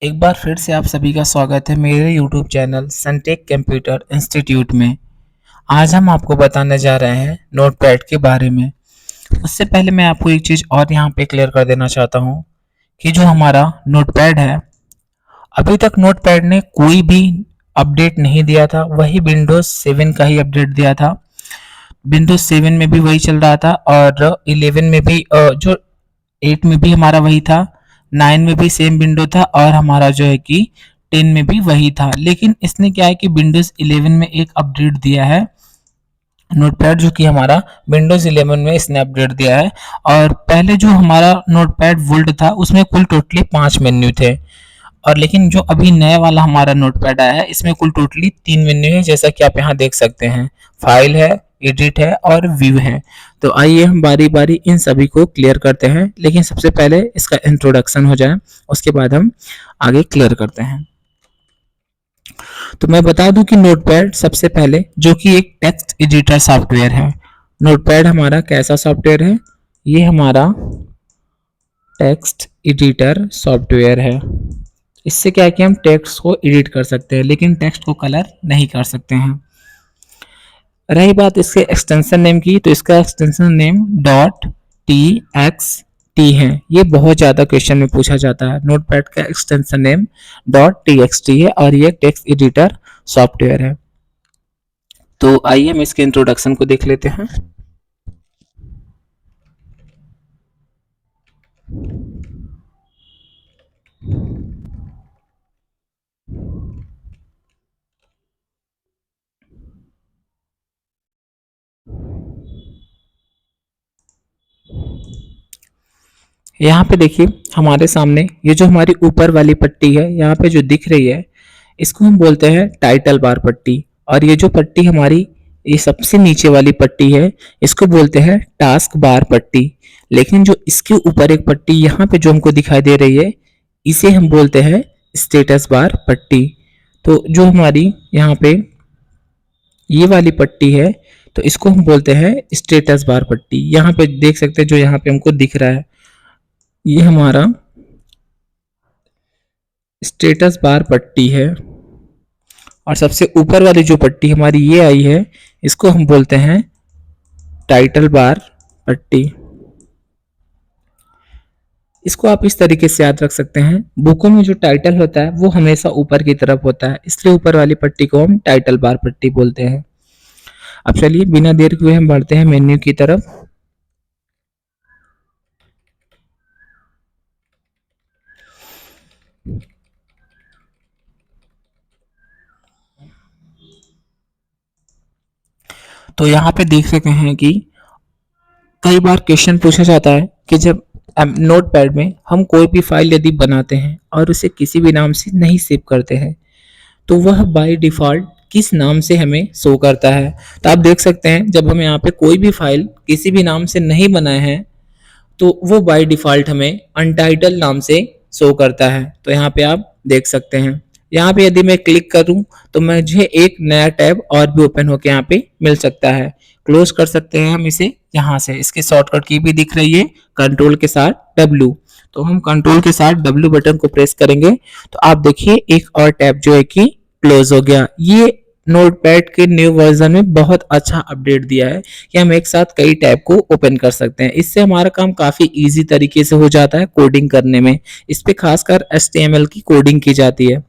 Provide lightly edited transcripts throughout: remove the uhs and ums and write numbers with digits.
एक बार फिर से आप सभी का स्वागत है मेरे YouTube channel Suntech computer institute में। आज हम आपको बताने जा रहे हैं नोटपैड के बारे में। उससे पहले मैं आपको एक चीज़ और यहाँ पे क्लियर कर देना चाहता हूँ कि जो हमारा नोटपैड है, अभी तक नोटपैड ने कोई भी अपडेट नहीं दिया था। वही विंडोज़ 7 का ही अपडेट दिया था। विंडोज़ 7 में भी वही चल रहा था और 11 में भी जो 8 में भी हमारा वही था, 9 में भी सेम विंडो था और हमारा जो है कि 10 में भी वही था। लेकिन इसने क्या है कि विंडोज़ 11 में एक अपडेट दिया है नोटपैड, जो कि हमारा विंडोज़ 11 में इसने अपडेट दिया है। और पहले जो हमारा नोटपैड वोल्ट था उसमें कुल टोटली 5 मेन्यू थे, और लेकिन जो अभी नया वाला हमारा नोटपैड आया है इसमें कुल टोटली 3 मेन्यू है, जैसा कि आप यहाँ देख सकते हैं। फाइल है, एडिट है और व्यू है। तो आइए हम बारी बारी इन सभी को क्लियर करते हैं, लेकिन सबसे पहले इसका इंट्रोडक्शन हो जाए, उसके बाद हम आगे क्लियर करते हैं। तो मैं बता दूं कि नोटपैड सबसे पहले जो कि एक टेक्स्ट एडिटर सॉफ्टवेयर है। नोटपैड हमारा कैसा सॉफ्टवेयर है? ये हमारा टेक्स्ट एडिटर सॉफ्टवेयर है। इससे क्या है कि हम टेक्स्ट को एडिट कर सकते हैं, लेकिन टेक्स्ट को कलर नहीं कर सकते हैं। रही बात इसके एक्सटेंशन नेम की, तो इसका extension name dot T x T है। ये बहुत ज़्यादा क्वेश्चन में पूछा जाता है। नोटपैड का extension name dot T x T है और ये टेक्स्ट एडिटर सॉफ्टवेयर है। तो आइए हम इसके इंट्रोडक्शन को देख लेते हैं। यहाँ पे देखिए हमारे सामने ये जो हमारी ऊपर वाली पट्टी है, यहाँ पे जो दिख रही है, इसको हम बोलते हैं टाइटल बार पट्टी। और ये जो पट्टी हमारी ये सबसे नीचे वाली पट्टी है, इसको बोलते हैं टास्क बार पट्टी। लेकिन जो इसके ऊपर एक पट्टी यहाँ पे जो हमको दिखाई दे रही है, इसे हम बोलते हैं स्टेटस बार पट्टी। तो जो हमारी यहाँ पे ये वाली पट्टी है, तो इसको हम बोलते हैं स्टेटस बार पट्टी। यहाँ पे देख सकते हैं जो यहाँ पे हमको दिख रहा है, ये हमारा स्टेटस बार पट्टी है। और सबसे ऊपर वाली जो पट्टी हमारी ये आई है, इसको हम बोलते हैं टाइटल बार पट्टी। इसको आप इस तरीके से याद रख सकते हैं। बुकों में जो टाइटल होता है वो हमेशा ऊपर की तरफ होता है, इसलिए ऊपर वाली पट्टी को हम टाइटल बार पट्टी बोलते हैं। अब चलिए बिना देर हुए हम बढ़ते हैं मेन्यू की तरफ। तो यहाँ पे देख सकते हैं कि कई बार क्वेश्चन पूछा जाता है कि जब नोटपैड में हम कोई भी फाइल यदि बनाते हैं और उसे किसी भी नाम से नहीं सेव करते हैं, तो वह बाय डिफ़ॉल्ट किस नाम से हमें शो करता है। तो आप देख सकते हैं जब हम यहाँ पे कोई भी फाइल किसी भी नाम से नहीं बनाए हैं, तो वो बाय डिफ़ॉल्ट हमें अनटाइटल नाम से शो करता है। तो यहाँ पे आप देख सकते हैं। यहाँ पे यदि मैं क्लिक करूँ तो मुझे एक नया टैब और भी ओपन होकर यहाँ पे मिल सकता है। क्लोज कर सकते हैं हम इसे यहाँ से। इसकी शॉर्टकट की भी दिख रही है, कंट्रोल के साथ डब्ल्यू। तो हम कंट्रोल के साथ डब्ल्यू बटन को प्रेस करेंगे तो आप देखिए एक और टैब जो है कि क्लोज हो गया। ये नोटपैड के न्यू वर्जन में बहुत अच्छा अपडेट दिया है कि हम एक साथ कई टैब को ओपन कर सकते हैं। इससे हमारा काम काफी इजी तरीके से हो जाता है कोडिंग करने में। इस पे खासकर HTML की कोडिंग की जाती है।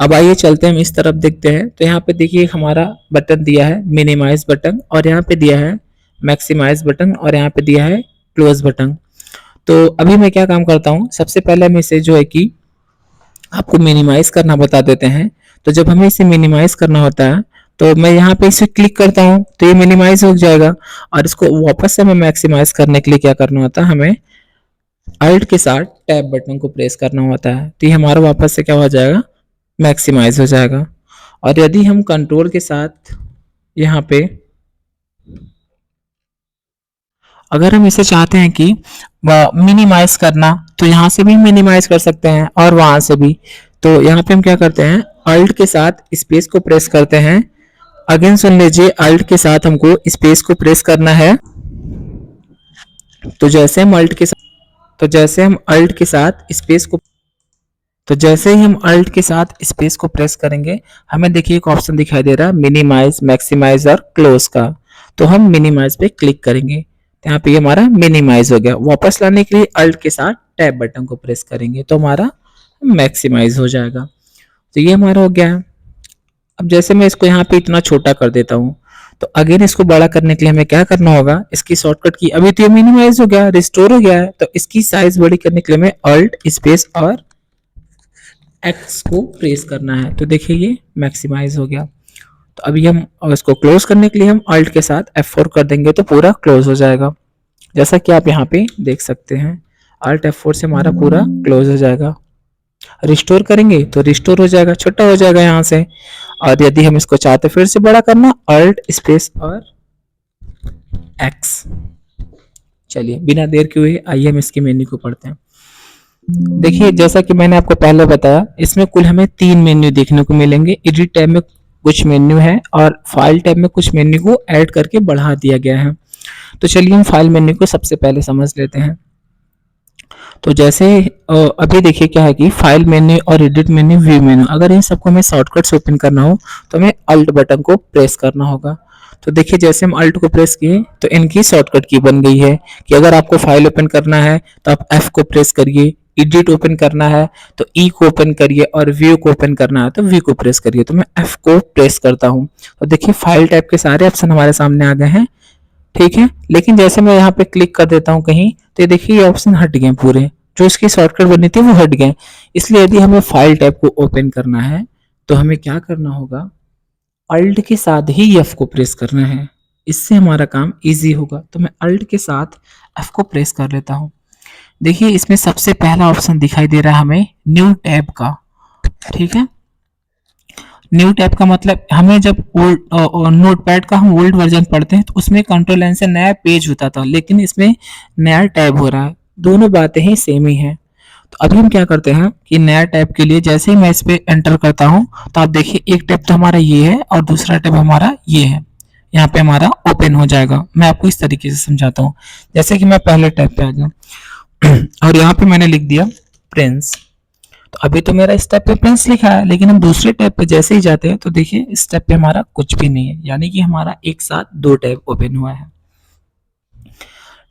अब आइए चलते हैं हम इस तरफ देखते हैं। तो यहाँ पे देखिए हमारा बटन दिया है मिनिमाइज बटन, और यहाँ पे दिया है मैक्सिमाइज बटन, और यहाँ पे दिया है क्लोज बटन। तो अभी मैं क्या काम करता हूँ, सबसे पहले हम इसे जो है कि आपको मिनिमाइज करना बता देते हैं। तो जब हमें इसे मिनिमाइज करना होता है तो मैं यहाँ पे इसे क्लिक करता हूँ तो ये मिनिमाइज हो जाएगा। और इसको वापस से हमें मैक्सिमाइज करने के लिए क्या करना होता है, हमें अल्ट के साथ टैब बटन को प्रेस करना होता है। तो ये हमारा वापस से क्या हो जाएगा, मैक्सिमाइज हो जाएगा। और यदि हम कंट्रोल के साथ यहाँ पे अगर हम इसे चाहते हैं कि मिनिमाइज करना, तो यहाँ से भी मिनिमाइज कर सकते हैं और वहां से भी। तो यहाँ पे हम क्या करते हैं, अल्ट के साथ स्पेस को प्रेस करते हैं। अगेन सुन लीजिए, अल्ट के साथ हमको स्पेस को प्रेस करना है। तो जैसे हम अल्ट के साथ स्पेस को तो जैसे ही हम अल्ट के साथ स्पेस को प्रेस करेंगे, हमें देखिए एक ऑप्शन दिखाई दे रहा है मिनिमाइज, मैक्सिमाइज और क्लोज का। तो हम मिनिमाइज पे क्लिक करेंगे, तो यहाँ पे हमारा मिनिमाइज हो गया। वापस लाने के लिए अल्ट के साथ टैब बटन को प्रेस करेंगे तो हमारा मैक्सिमाइज हो जाएगा। तो ये हमारा हो गया है। अब जैसे मैं इसको यहाँ पे इतना छोटा कर देता हूँ, तो अगेन इसको बड़ा करने के लिए हमें क्या करना होगा, इसकी शॉर्टकट की, अभी तो ये मिनिमाइज हो गया, रिस्टोर हो गया है, तो इसकी साइज बड़ी करने के लिए हमें अल्ट स्पेस और एक्स को प्रेस करना है। तो देखिए ये मैक्सिमाइज हो गया। तो अभी हम इसको क्लोज करने के लिए हम अल्ट के साथ F4 कर देंगे तो पूरा क्लोज हो जाएगा, जैसा कि आप यहाँ पे देख सकते हैं। अल्ट F4 से हमारा पूरा क्लोज हो जाएगा। रिस्टोर करेंगे तो रिस्टोर हो जाएगा, छोटा हो जाएगा यहाँ से। और यदि हम इसको चाहते फिर से बड़ा करना, अल्ट स्पेस और एक्स। चलिए बिना देर के हुए आइए हम इसके मेन्यू को पढ़ते हैं। देखिए जैसा कि मैंने आपको पहले बताया, इसमें कुल हमें 3 मेन्यू देखने को मिलेंगे। एडिट टैब में कुछ मेन्यू है और फाइल टैब में कुछ मेन्यू को ऐड करके बढ़ा दिया गया है। तो चलिए हम फाइल मेन्यू को सबसे पहले समझ लेते हैं। तो जैसे अभी देखिए क्या है कि फाइल मेन्यू और एडिट मेन्यू, व्यू मेन्यू, अगर इन सबको हमें शॉर्टकट से ओपन करना हो तो हमें अल्ट बटन को प्रेस करना होगा। तो देखिए जैसे हम अल्ट को प्रेस किए तो इनकी शॉर्टकट की बन गई है कि अगर आपको फाइल ओपन करना है तो आप F को प्रेस करिए, एडिट ओपन करना है तो E को ओपन करिए और व्यू को ओपन करना है तो V को प्रेस करिए। तो मैं F को प्रेस करता हूँ तो देखिए फाइल टाइप के सारे ऑप्शन हमारे सामने आ गए हैं, ठीक है। लेकिन जैसे मैं यहाँ पे क्लिक कर देता हूँ कहीं तो देखिए ये ऑप्शन हट गए पूरे, जो इसकी शॉर्टकट बनी थी वो हट गए। इसलिए यदि हमें फाइल टैब को ओपन करना है तो हमें क्या करना होगा, अल्ट के साथ ही F को प्रेस करना है, इससे हमारा काम इजी होगा। तो मैं अल्ट के साथ F को प्रेस कर लेता हूँ। देखिए इसमें सबसे पहला ऑप्शन दिखाई दे रहा है हमें न्यू टैब का, ठीक है। न्यू टैब का मतलब हमें जब ओल्ड नोटपैड का हम ओल्ड वर्जन पढ़ते हैं तो उसमें कंट्रोल एन से नया पेज होता था, लेकिन इसमें नया टैब हो रहा है। दोनों बातें ही सेम ही हैं। तो अभी हम क्या करते हैं कि नया टैब के लिए जैसे ही मैं इस पे एंटर करता हूं तो आप देखिए एक टैब तो हमारा ये है और दूसरा टैब हमारा ये है, यहाँ पे हमारा ओपन हो जाएगा। मैं आपको इस तरीके से समझाता हूँ। जैसे कि मैं पहले टैब पे आ गया और यहाँ पे मैंने लिख दिया प्रिंस। तो अभी तो मेरा इस टैब पे प्रिंस लिखा है, लेकिन हम दूसरे टैब पे जैसे ही जाते हैं तो देखिए इस टैब पे हमारा कुछ भी नहीं है, यानी कि हमारा एक साथ 2 टैब ओपन हुआ है,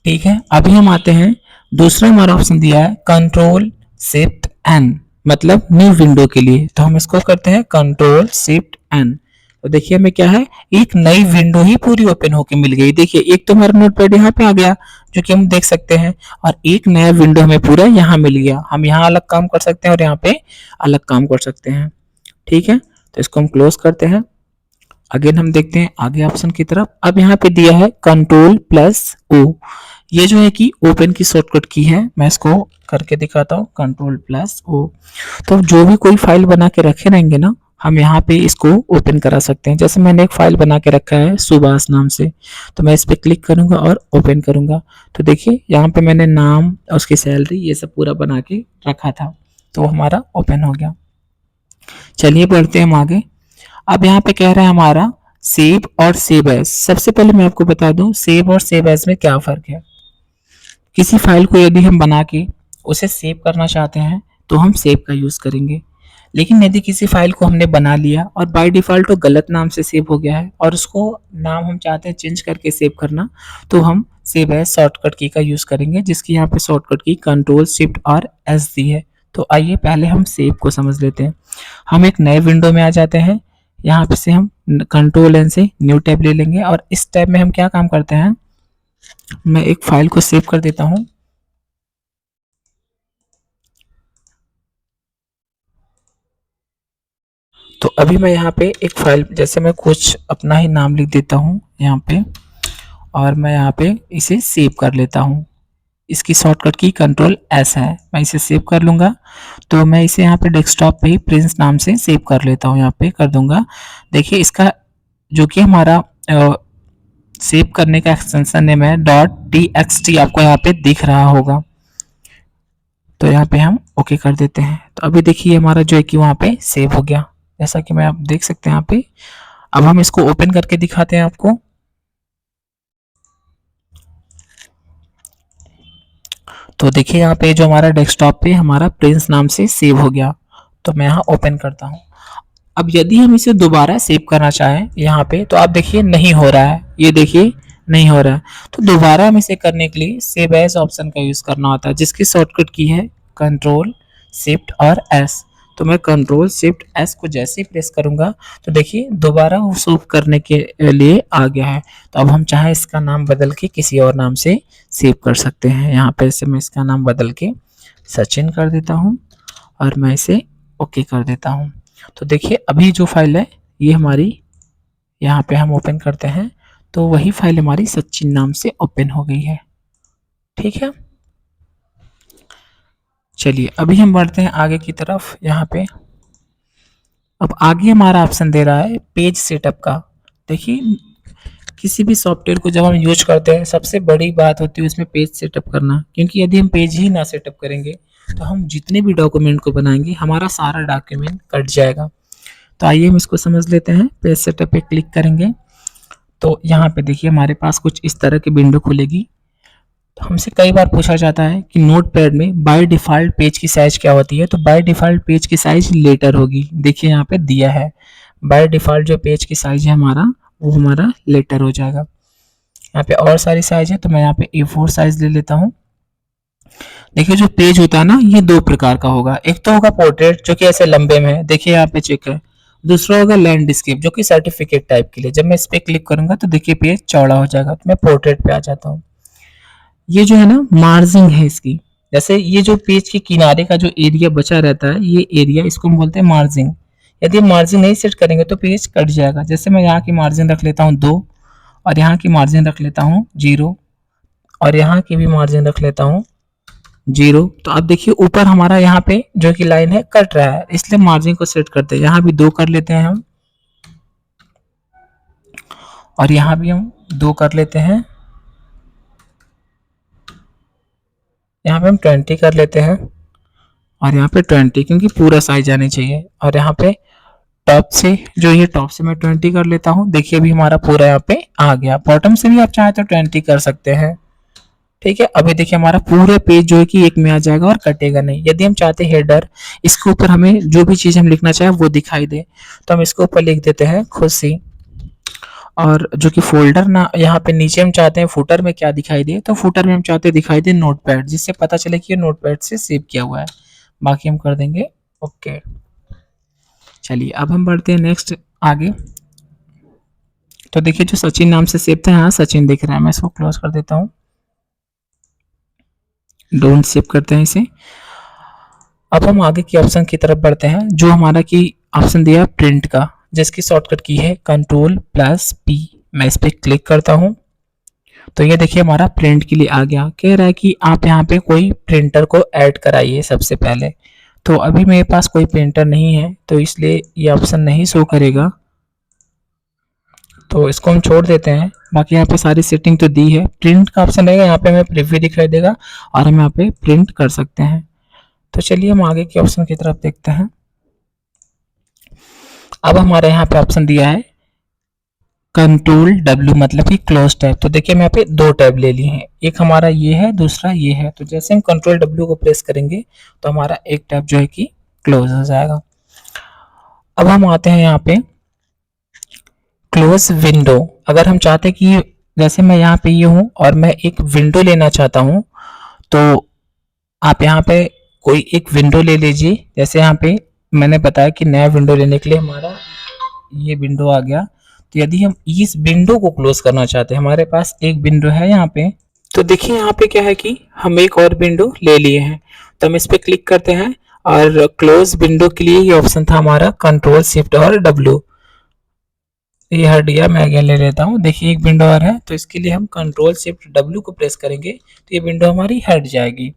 ठीक है। अभी हम आते हैं, दूसरा हमारा ऑप्शन दिया है कंट्रोल शिफ्ट एन, मतलब न्यू विंडो के लिए। तो हम इसको करते हैं कंट्रोल शिफ्ट एन। तो देखिए हमें क्या है, एक नई विंडो ही पूरी ओपन होके मिल गई। देखिए एक तो हमारा नोटपैड यहाँ पे आ गया जो कि हम देख सकते हैं, और एक नया विंडो हमें पूरा यहाँ मिल गया। हम यहाँ अलग काम कर सकते हैं और यहाँ पे अलग काम कर सकते हैं, ठीक है। तो इसको हम क्लोज करते हैं। अगेन हम देखते हैं आगे ऑप्शन की तरफ। अब यहाँ पे दिया है कंट्रोल प्लस ओ, ये जो है कि ओपन की शॉर्टकट की है। मैं इसको करके दिखाता हूँ, कंट्रोल प्लस ओ। तो जो भी कोई फाइल बना के रखे रहेंगे ना, हम यहाँ पे इसको ओपन करा सकते हैं। जैसे मैंने एक फाइल बना के रखा है सुभाष नाम से, तो मैं इस पर क्लिक करूंगा और ओपन करूंगा। तो देखिए यहाँ पे मैंने नाम, उसकी सैलरी, ये सब पूरा बना के रखा था, तो हमारा ओपन हो गया। चलिए बढ़ते हैं हम आगे। अब यहाँ पे कह रहा है हमारा सेव और सेव एज। सबसे पहले मैं आपको बता दूं सेव और सेव एज में क्या फर्क है। किसी फाइल को यदि हम बना के उसे सेव करना चाहते हैं तो हम सेव का यूज करेंगे, लेकिन यदि किसी फाइल को हमने बना लिया और बाय डिफॉल्ट वो गलत नाम से सेव हो गया है और उसको नाम हम चाहते हैं चेंज करके सेव करना, तो हम सेव एज शॉर्टकट की का यूज करेंगे, जिसकी यहाँ पे शॉर्टकट की कंट्रोल शिफ्ट और एस दी है। तो आइए पहले हम सेव को समझ लेते हैं। हम एक नए विंडो में आ जाते हैं, यहाँ पे से हम कंट्रोल एन से न्यू टैब ले लेंगे और इस टैब में हम क्या काम करते हैं, मैं एक फाइल को सेव कर देता हूँ। तो अभी मैं यहाँ पे एक फाइल, जैसे मैं कुछ अपना ही नाम लिख देता हूँ यहाँ पे, और मैं यहाँ पे इसे सेव कर लेता हूँ। इसकी शॉर्टकट की कंट्रोल एस है, मैं इसे सेव कर लूँगा। तो मैं इसे यहाँ पे डेस्कटॉप पे ही प्रिंस नाम से सेव कर लेता हूँ, यहाँ पे कर दूंगा। देखिए इसका जो कि हमारा सेव करने का एक्सटेंशन नेम है .txt, आपको यहाँ पे दिख रहा होगा। तो यहाँ पे हम ओके कर देते हैं। तो अभी देखिए हमारा जो है कि वहाँ पे सेव हो गया, जैसा कि मैं आप देख सकते हैं यहाँ पे। अब हम इसको ओपन करके दिखाते हैं आपको। तो देखिए यहाँ पे जो हमारा डेस्कटॉप पे हमारा प्रिंस नाम से सेव हो गया। तो मैं यहाँ ओपन करता हूँ। अब यदि हम इसे दोबारा सेव करना चाहें यहाँ पे, तो आप देखिए नहीं हो रहा है, ये देखिए नहीं हो रहा है। तो दोबारा हम इसे करने के लिए सेव एज ऑप्शन का यूज करना होता है, जिसकी शॉर्टकट की है कंट्रोल शिफ्ट और एस। तो मैं कंट्रोल शिफ्ट एस को जैसे ही प्रेस करूंगा तो देखिए दोबारा वो सेव करने के लिए आ गया है। तो अब हम चाहे इसका नाम बदल के किसी और नाम से सेव कर सकते हैं। यहाँ पे से मैं इसका नाम बदल के सचिन कर देता हूँ और मैं इसे ओके कर देता हूँ। तो देखिए अभी जो फाइल है ये हमारी, यहाँ पे हम ओपन करते हैं तो वही फाइल हमारी सचिन नाम से ओपन हो गई है। ठीक है, चलिए अभी हम बढ़ते हैं आगे की तरफ। यहाँ पे अब आगे हमारा ऑप्शन दे रहा है पेज सेटअप का। देखिए किसी भी सॉफ्टवेयर को जब हम यूज करते हैं सबसे बड़ी बात होती है उसमें पेज सेटअप करना, क्योंकि यदि हम पेज ही ना सेटअप करेंगे तो हम जितने भी डॉक्यूमेंट को बनाएंगे हमारा सारा डॉक्यूमेंट कट जाएगा। तो आइए हम इसको समझ लेते हैं। पेज सेटअप पे क्लिक करेंगे तो यहाँ पे देखिए हमारे पास कुछ इस तरह की विंडो खुलेगी। तो हमसे कई बार पूछा जाता है कि नोटपैड में बाय डिफ़ॉल्ट पेज की साइज क्या होती है। तो बाय डिफ़ॉल्ट पेज की साइज लेटर होगी। देखिए यहाँ पे दिया है बाय डिफ़ॉल्ट जो पेज की साइज है हमारा वो हमारा लेटर हो जाएगा। यहाँ पे और सारी साइज है तो मैं यहाँ पे A4 साइज ले लेता हूँ। देखिए जो पेज होता है ना ये दो प्रकार का होगा। एक तो होगा पोर्ट्रेट जो कि ऐसे लंबे में है, देखिए यहाँ पे चेक है। दूसरा होगा लैंडस्केप जो कि सर्टिफिकेट टाइप के लिए। जब मैं इस पे क्लिक करूंगा तो देखिए पेज चौड़ा हो जाएगा। तो मैं पोर्ट्रेट पे आ जाता हूँ। ये जो है ना मार्जिन है इसकी, जैसे ये जो पेज के किनारे का जो एरिया बचा रहता है ये एरिया इसको हम बोलते हैं मार्जिन। यदि मार्जिन नहीं सेट करेंगे तो पेज कट जाएगा। जैसे मैं यहाँ की मार्जिन रख लेता हूँ 2 और यहाँ की मार्जिन रख लेता हूँ 0 और यहाँ की भी मार्जिन रख लेता हूँ 0। तो अब देखिए ऊपर हमारा यहाँ पे जो कि लाइन है कट रहा है, इसलिए मार्जिन को सेट करते हैं। यहाँ भी 2 कर लेते हैं हम और यहाँ भी हम 2 कर लेते हैं। यहाँ पे हम 20 कर लेते हैं और यहाँ पे 20, क्योंकि पूरा साइज आनी चाहिए। और यहाँ पे टॉप से जो ये टॉप से मैं 20 कर लेता हूँ। देखिए अभी हमारा पूरा यहाँ पे आ गया। बॉटम से भी आप चाहे तो 20 कर सकते हैं। ठीक है, अभी देखिए हमारा पूरा पेज जो है कि एक में आ जाएगा और कटेगा नहीं। यदि हम चाहते हैं हेडर, इसके ऊपर हमें जो भी चीज हम लिखना चाहे वो दिखाई दे, तो हम इसके ऊपर लिख देते हैं खुशी। और जो कि फोल्डर ना यहाँ पे नीचे हम चाहते हैं फुटर में क्या दिखाई दे, तो फुटर में हम चाहते हैं दिखाई दे नोटपैड, जिससे पता चले कि ये नोटपैड से सेव किया हुआ है। बाकी हम कर देंगे ओके। चलिए अब हम बढ़ते हैं नेक्स्ट आगे। तो देखिए जो सचिन नाम से सेव था यहाँ सचिन दिख रहा है। मैं इसको क्लोज कर देता हूँ, डोंट सेव करते हैं इसे। अब हम आगे की ऑप्शन की तरफ बढ़ते हैं। जो हमारा की ऑप्शन दिया प्रिंट का, जिसकी शॉर्टकट की है Ctrl+P। मैं इस पर क्लिक करता हूँ तो ये देखिए हमारा प्रिंट के लिए आ गया। कह रहा है कि आप यहाँ पे कोई प्रिंटर को ऐड कराइए सबसे पहले। तो अभी मेरे पास कोई प्रिंटर नहीं है तो इसलिए ये ऑप्शन नहीं शो करेगा, तो इसको हम छोड़ देते हैं। बाकी यहाँ पे सारी सेटिंग तो दी है। प्रिंट का ऑप्शन रहेगा, यहाँ पे हमें प्रीव्यू दिखाई देगा और हम यहाँ पे प्रिंट कर सकते हैं। तो चलिए हम आगे के ऑप्शन की तरफ देखते हैं। अब हमारे यहाँ पे ऑप्शन दिया है Ctrl+W मतलब कि क्लोज टैब। तो देखिए मैं यहाँ पे 2 टैब ले लिए हैं, एक हमारा ये है दूसरा ये है। तो जैसे हम Ctrl+W को प्रेस करेंगे तो हमारा एक टैब जो है कि क्लोज हो जाएगा। अब हम आते हैं यहाँ पे क्लोज विंडो। अगर हम चाहते हैं कि जैसे मैं यहाँ पे ये हूँ और मैं एक विंडो लेना चाहता हूँ, तो आप यहाँ पे कोई एक विंडो ले लीजिए। जैसे यहाँ पे मैंने बताया कि नया विंडो लेने के लिए हमारा ये विंडो आ गया। तो यदि हम इस विंडो को क्लोज करना चाहते हैं, हमारे पास एक विंडो है यहाँ पे, तो देखिए यहाँ पे क्या है कि हम एक और विंडो ले लिए हैं। तो हम इस पे क्लिक करते हैं और क्लोज विंडो के लिए ये ऑप्शन था हमारा Ctrl+Shift+W। ये हट गया, मैं अगेन ले लेता हूँ। देखिए एक विंडो और है, तो इसके लिए हम Ctrl+Shift+W को प्रेस करेंगे तो ये विंडो हमारी हट जाएगी।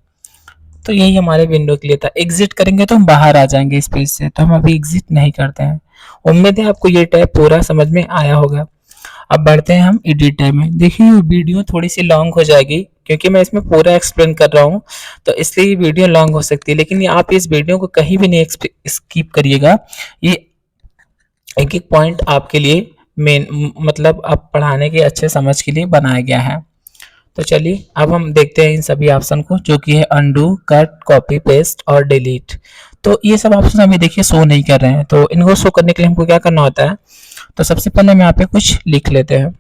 तो यही हमारे विंडो के लिए था। एग्जिट करेंगे तो हम बाहर आ जाएंगे इस पेज से, तो हम अभी एग्जिट नहीं करते हैं। उम्मीद है आपको ये टैब पूरा समझ में आया होगा। अब बढ़ते हैं हम एडिट टैब में। देखिए वीडियो थोड़ी सी लॉन्ग हो जाएगी क्योंकि मैं इसमें पूरा एक्सप्लेन कर रहा हूँ, तो इसलिए ये वीडियो लॉन्ग हो सकती है। लेकिन आप इस वीडियो को कहीं भी नहीं स्किप करिएगा। ये एक एक पॉइंट आपके लिए मेन मतलब आप पढ़ाने के अच्छे समझ के लिए बनाया गया है। तो चलिए अब हम देखते हैं इन सभी ऑप्शन को, जो कि है अनडू, कट, कॉपी, पेस्ट और डिलीट। तो ये सब ऑप्शन हमें देखिए शो नहीं कर रहे हैं, तो इनको शो करने के लिए हमको क्या करना होता है, तो सबसे पहले हम यहाँ पे कुछ लिख लेते हैं।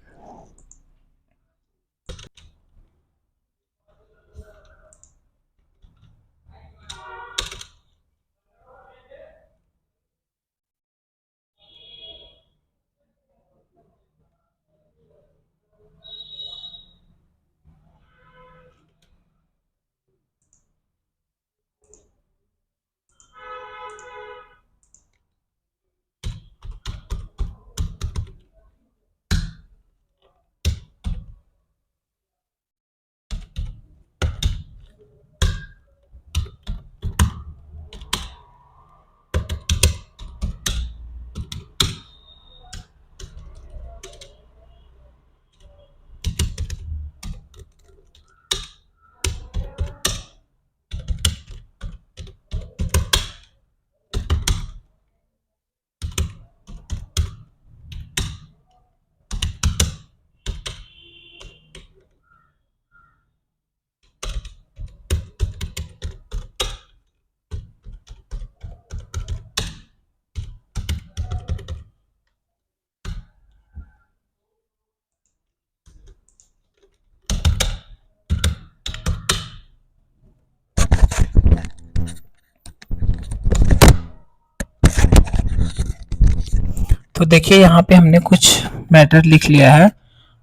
तो देखिए यहाँ पे हमने कुछ मैटर लिख लिया है।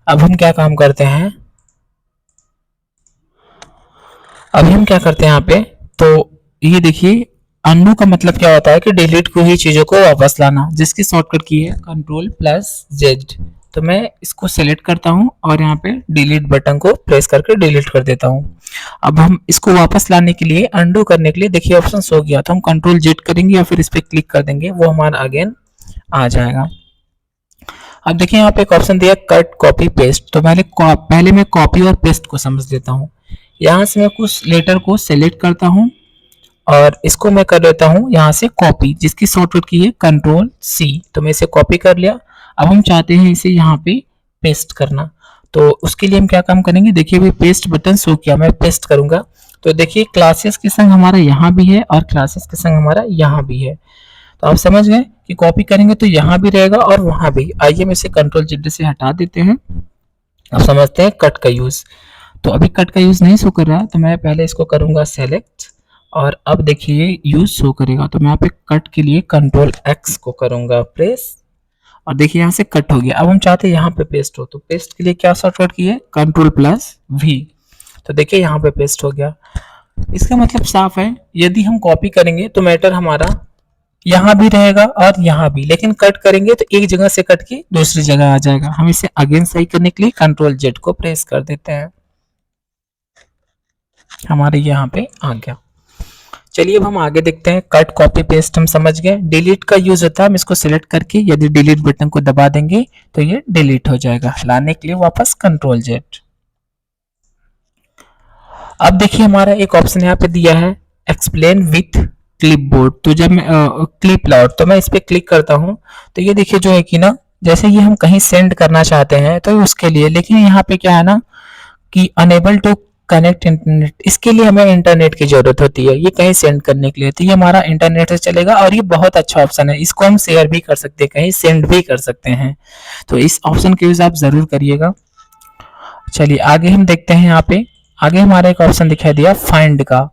अब हम क्या काम करते हैं, अभी हम क्या करते हैं यहाँ पे, तो ये देखिए अनडू का मतलब क्या होता है कि डिलीट को ही चीजों को वापस लाना, जिसकी शॉर्टकट की है कंट्रोल प्लस जेड। तो मैं इसको सेलेक्ट करता हूँ और यहाँ पे डिलीट बटन को प्रेस करके डिलीट कर देता हूँ। अब हम इसको वापस लाने के लिए, अनडू करने के लिए देखिए ऑप्शन हो गया, तो हम कंट्रोल जेड करेंगे या फिर इस पर क्लिक कर देंगे, वो हमारा अगेन आ जाएगा। अब देखिए यहाँ पे एक ऑप्शन दिया कट कॉपी पेस्ट, तो पहले मैं कॉपी और पेस्ट को समझ लेता हूँ। यहाँ से मैं कुछ लेटर को सेलेक्ट करता हूँ और इसको मैं कर लेता हूँ यहाँ से कॉपी, जिसकी शॉर्टकट की है कंट्रोल सी। तो मैं इसे कॉपी कर लिया। अब हम चाहते हैं इसे यहाँ पे पेस्ट करना, तो उसके लिए हम क्या काम करेंगे, देखिए भाई पेस्ट बटन शो किया, मैं पेस्ट करूंगा। तो देखिए क्लासेस के संग हमारा यहाँ भी है और क्लासेस के संग हमारा यहाँ भी है। तो आप समझ गए कि कॉपी करेंगे तो यहाँ भी रहेगा और वहां भी। आइए हम इसे कंट्रोल जेड से हटा देते हैं। अब समझते हैं कट का यूज। तो अभी कट का यूज नहीं शो कर रहा, तो मैं पहले इसको करूंगा सेलेक्ट और अब देखिए यूज शो करेगा। तो मैं यहाँ पे कट के लिए कंट्रोल एक्स को करूंगा प्रेस और देखिए यहाँ से कट हो गया। अब हम चाहते हैं यहाँ पे पेस्ट हो, तो पेस्ट के लिए क्या शॉर्टकट की है, कंट्रोल प्लस वी। तो देखिए यहाँ पे पेस्ट हो गया। इसका मतलब साफ है, यदि हम कॉपी करेंगे तो मैटर हमारा यहाँ भी रहेगा और यहाँ भी, लेकिन कट करेंगे तो एक जगह से कट के दूसरी जगह आ जाएगा। हम इसे अगेन सही करने के लिए कंट्रोल जेड को प्रेस कर देते हैं, हमारे यहाँ पे आ गया। चलिए अब हम आगे देखते हैं। कट कॉपी पेस्ट हम समझ गए। डिलीट का यूज होता है, हम इसको सिलेक्ट करके यदि डिलीट बटन को दबा देंगे तो ये डिलीट हो जाएगा। लाने के लिए वापस कंट्रोल जेड। अब देखिए हमारा एक ऑप्शन यहाँ पे दिया है एक्सप्लेन विथ क्लिपबोर्ड। तो जब मैं क्लिप लाउड, तो मैं इस पे क्लिक करता हूँ तो ये देखिए जो है कि ना, जैसे ये हम कहीं सेंड करना चाहते हैं तो उसके लिए, लेकिन यहाँ पे क्या है ना कि अनेबल टू कनेक्ट इंटरनेट, इसके लिए हमें इंटरनेट की जरूरत होती है ये कहीं सेंड करने के लिए। तो ये हमारा इंटरनेट से चलेगा और ये बहुत अच्छा ऑप्शन है, इसको हम शेयर भी कर सकते हैं, कहीं सेंड भी कर सकते हैं। तो इस ऑप्शन का यूज आप जरूर करिएगा। चलिए आगे हम देखते हैं। यहाँ पे आगे हमारा एक ऑप्शन दिखाई दिया फाइंड का।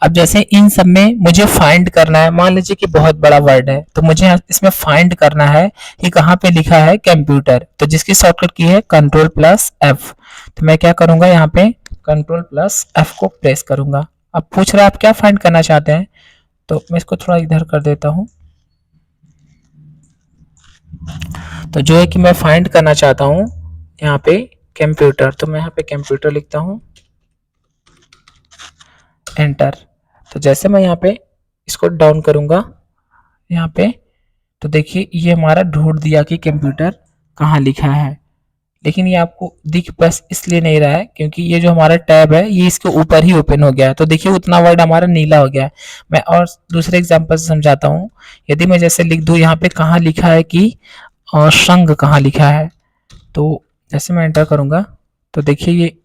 अब जैसे इन सब में मुझे फाइंड करना है, मान लीजिए कि बहुत बड़ा वर्ड है तो मुझे इसमें फाइंड करना है कि कहाँ पे लिखा है कंप्यूटर, तो जिसकी शॉर्टकट की है कंट्रोल प्लस एफ। तो मैं क्या करूंगा, यहाँ पे कंट्रोल प्लस एफ को प्रेस करूंगा। अब पूछ रहा है आप क्या फाइंड करना चाहते हैं, तो मैं इसको थोड़ा इधर कर देता हूँ। तो जो है कि मैं फाइंड करना चाहता हूँ यहाँ पे कंप्यूटर, तो मैं यहाँ पे कंप्यूटर लिखता हूँ, एंटर। तो जैसे मैं यहाँ पे इसको डाउन करूंगा यहाँ पे, तो देखिए ये हमारा ढूंढ दिया कि कंप्यूटर कहाँ लिखा है। लेकिन ये आपको दिख बस इसलिए नहीं रहा है क्योंकि ये जो हमारा टैब है ये इसके ऊपर ही ओपन हो गया है। तो देखिए उतना वर्ड हमारा नीला हो गया है। मैं और दूसरे एग्जांपल से समझाता हूँ। यदि मैं जैसे लिख दूँ यहाँ पे कहाँ लिखा है कि संघ कहाँ लिखा है, तो जैसे मैं एंटर करूंगा तो देखिए ये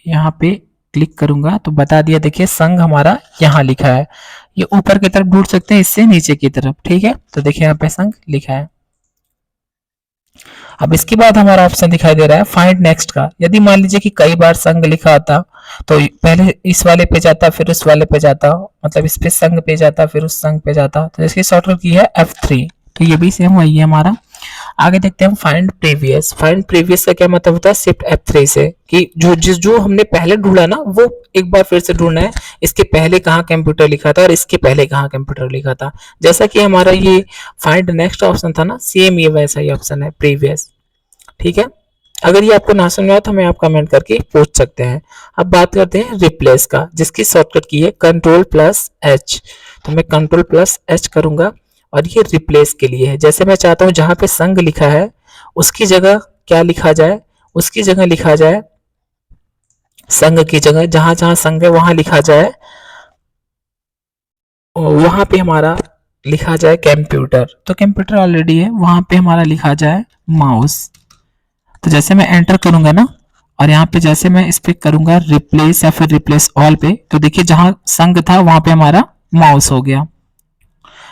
यहाँ पे क्लिक करूंगा तो बता दिया, देखिए संघ हमारा यहाँ लिखा है। ये ऊपर की तरफ ढूंढ सकते हैं, इससे नीचे की तरफ, ठीक है। तो देखिए यहाँ पे संघ लिखा है। अब इसके बाद हमारा ऑप्शन दिखाई दे रहा है फाइंड नेक्स्ट का। यदि मान लीजिए कि कई बार संघ लिखा आता तो पहले इस वाले पे जाता, फिर उस वाले पे जाता, मतलब इस पे संघ पे जाता, फिर उस संघ पे जाता। तो इसकी शॉर्टकट की है F3। तो ये भी सेम वही है हमारा। आगे देखते हैं फाइंड प्रीवियस। फाइंड प्रीवियस का क्या मतलब होता है, शिफ्ट F3 से कि जो हमने पहले ढूंढा ना वो एक बार फिर से ढूंढना है, इसके पहले कहाँ कंप्यूटर लिखा था और इसके पहले कहाँ कंप्यूटर लिखा था। जैसा कि हमारा ये फाइंड नेक्स्ट ऑप्शन था ना, सेम ये वैसा ही ऑप्शन है प्रीवियस, ठीक है। अगर ये आपको ना समझ आया तो हमें आप कमेंट करके पूछ सकते हैं। अब बात करते हैं रिप्लेस का, जिसकी शॉर्टकट की है Ctrl+H। तो मैं Ctrl+H करूंगा और ये रिप्लेस के लिए है। जैसे मैं चाहता हूं जहां पे संघ लिखा है उसकी जगह क्या लिखा जाए, उसकी जगह लिखा जाए संघ की जगह जहां जहां संघ है वहां लिखा जाए, वहां पे हमारा लिखा जाए कंप्यूटर। तो कंप्यूटर ऑलरेडी है, वहां पे हमारा लिखा जाए माउस। तो जैसे मैं एंटर करूंगा ना और यहाँ पे जैसे मैं इस पे करूंगा रिप्लेस या फिर रिप्लेस ऑल पे, तो देखिए जहां संघ था वहां पे हमारा माउस हो गया।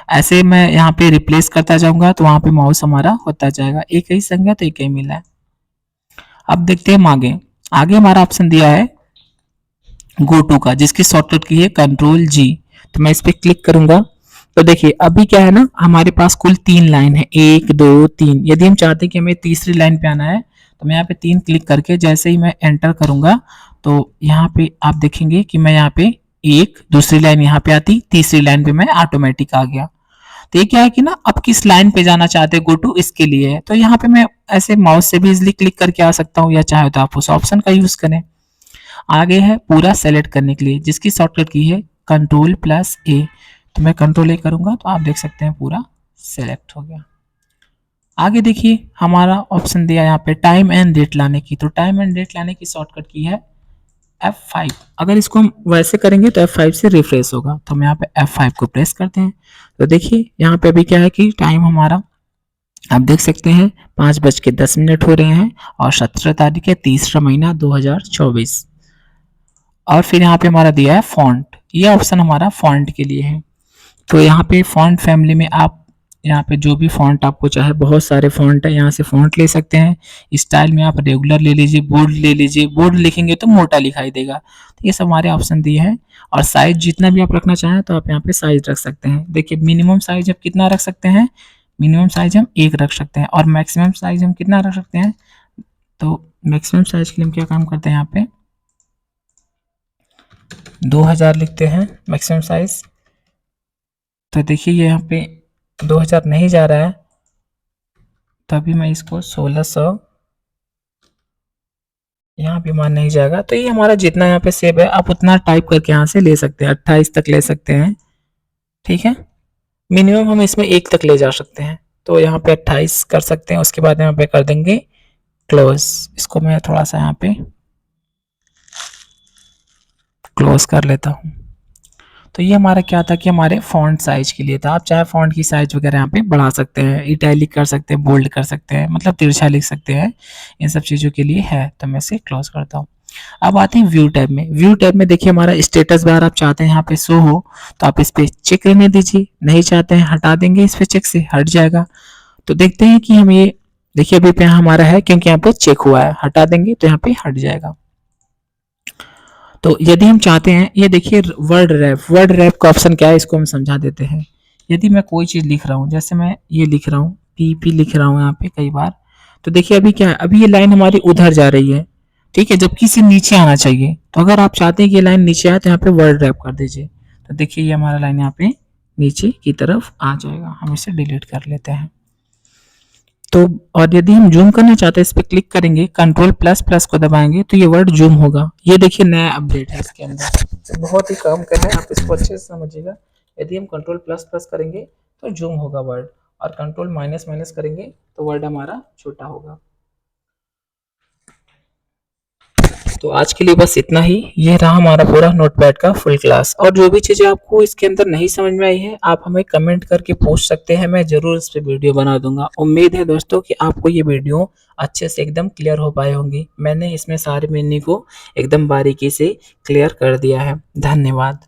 ऐसे मैं यहाँ पे रिप्लेस करता जाऊंगा तो वहां पे माउस हमारा होता जाएगा। एक ही संघ है तो एक ही मिला है। अब देखते हैं आगे। आगे हमारा ऑप्शन दिया है गो टू का, जिसकी शॉर्टकट की है Ctrl+G। तो मैं इस पे क्लिक करूंगा तो देखिए अभी क्या है ना, हमारे पास कुल 3 लाइन है, 1 2 3। यदि हम चाहते हैं कि हमें तीसरी लाइन पे आना है तो मैं यहाँ पे 3 क्लिक करके जैसे ही मैं एंटर करूंगा तो यहाँ पे आप देखेंगे कि मैं यहाँ पे एक दूसरी लाइन यहाँ पे आती, तीसरी लाइन पे मैं ऑटोमेटिक आ गया। तो ये क्या है कि ना अब किस लाइन पे जाना चाहते हैं गो टू, इसके लिए है। तो यहाँ पे मैं ऐसे माउस से भी इजिली क्लिक करके आ सकता हूँ, या चाहे तो आप उस ऑप्शन का यूज करें। आगे है पूरा सेलेक्ट करने के लिए, जिसकी शॉर्टकट की है Ctrl+A। तो मैं Ctrl+A करूंगा तो आप देख सकते हैं पूरा सेलेक्ट हो गया। आगे देखिए हमारा ऑप्शन दिया यहाँ पे टाइम एंड डेट लाने की। तो टाइम एंड डेट लाने की शॉर्टकट की है F5। अगर इसको हम वैसे करेंगे तो F5 से रिफ्रेश होगा। तो हम यहाँ पे F5 को प्रेस करते हैं तो देखिए यहाँ पे अभी क्या है कि टाइम हमारा आप देख सकते हैं 5:10 हो रहे हैं और 17 तारीख है, तीसरा महीना 2024। और फिर यहाँ पे हमारा दिया है फॉन्ट। ये ऑप्शन हमारा फॉन्ट के लिए है। तो यहाँ पे फॉन्ट फैमिली में आप यहाँ पे जो भी फॉन्ट आपको चाहे, बहुत सारे फॉन्ट है, यहाँ से फॉन्ट ले सकते हैं। स्टाइल में आप रेगुलर ले लीजिए, बोल्ड ले लीजिए। बोल्ड लिखेंगे तो मोटा दिखाई देगा। तो ये सब हमारे ऑप्शन दिए हैं। और साइज जितना भी आप रखना चाहें तो आप यहाँ पे साइज रख सकते हैं। देखिए मिनिमम साइज आप कितना रख सकते हैं, मिनिमम साइज हम 1 रख सकते हैं। और मैक्सिमम साइज हम कितना रख सकते हैं, तो मैक्सिमम साइज के लिए हम क्या काम करते हैं, यहाँ पे 2000 लिखते हैं मैक्सिमम साइज। तो देखिए ये यहाँ पे 2000 नहीं जा रहा है, तभी मैं इसको 1600, यहाँ भी मान नहीं जाएगा। तो ये हमारा जितना यहाँ पे सेव है आप उतना टाइप करके यहाँ से ले सकते हैं, 28 तक ले सकते हैं, ठीक है। मिनिमम हम इसमें 1 तक ले जा सकते हैं। तो यहाँ पे 28 कर सकते हैं। उसके बाद यहाँ पे कर देंगे क्लोज। इसको मैं थोड़ा सा यहाँ पे क्लोज कर लेता हूँ। तो ये हमारा क्या था कि हमारे फॉन्ट साइज के लिए था। आप चाहे फॉन्ट की साइज वगैरह यहाँ पे बढ़ा सकते हैं, इटैलिक कर सकते हैं, बोल्ड कर सकते हैं, मतलब तिरछा लिख सकते हैं। इन सब चीज़ों के लिए है। तो मैं इसे क्लोज करता हूँ। अब आते हैं व्यू टैब में। व्यू टैब में देखिए हमारा स्टेटस बार आप चाहते हैं यहाँ पे शो हो तो आप इस पे चेक रहने दीजिए, नहीं चाहते हैं हटा देंगे, इस पे चेक से हट जाएगा। तो देखते हैं कि हम ये देखिए अभी पे हमारा है क्योंकि यहाँ पे चेक हुआ है, हटा देंगे तो यहाँ पे हट जाएगा। तो यदि हम चाहते हैं, ये देखिए वर्ड रैप का ऑप्शन क्या है, इसको हम समझा देते हैं। यदि मैं कोई चीज़ लिख रहा हूँ, जैसे मैं ये लिख रहा हूँ, पी लिख रहा हूँ यहाँ पे कई बार, तो देखिए अभी क्या है, अभी ये लाइन हमारी उधर जा रही है, ठीक है, जबकि इसे नीचे आना चाहिए। तो अगर आप चाहते हैं कि ये लाइन नीचे आए तो यहाँ पे वर्ड रैप कर दीजिए। तो देखिए ये हमारा लाइन यहाँ पे नीचे की तरफ आ जाएगा। हम इसे डिलीट कर लेते हैं। तो और यदि हम जूम करना चाहते हैं, इस पर क्लिक करेंगे, Ctrl++ को दबाएंगे तो ये वर्ड जूम होगा। ये देखिए नया अपडेट है इसके अंदर, तो बहुत ही काम का है, आप इसको अच्छे से समझिएगा। यदि हम Ctrl++ करेंगे तो जूम होगा वर्ड, और Ctrl- करेंगे तो वर्ड हमारा छोटा होगा। तो आज के लिए बस इतना ही। ये रहा हमारा पूरा नोटपैड का फुल क्लास। और जो भी चीज़ें आपको इसके अंदर नहीं समझ में आई है, आप हमें कमेंट करके पूछ सकते हैं, मैं ज़रूर इस पे वीडियो बना दूंगा। उम्मीद है दोस्तों कि आपको ये वीडियो अच्छे से एकदम क्लियर हो पाए होंगी। मैंने इसमें सारी मीनिंग को एकदम बारीकी से क्लियर कर दिया है। धन्यवाद।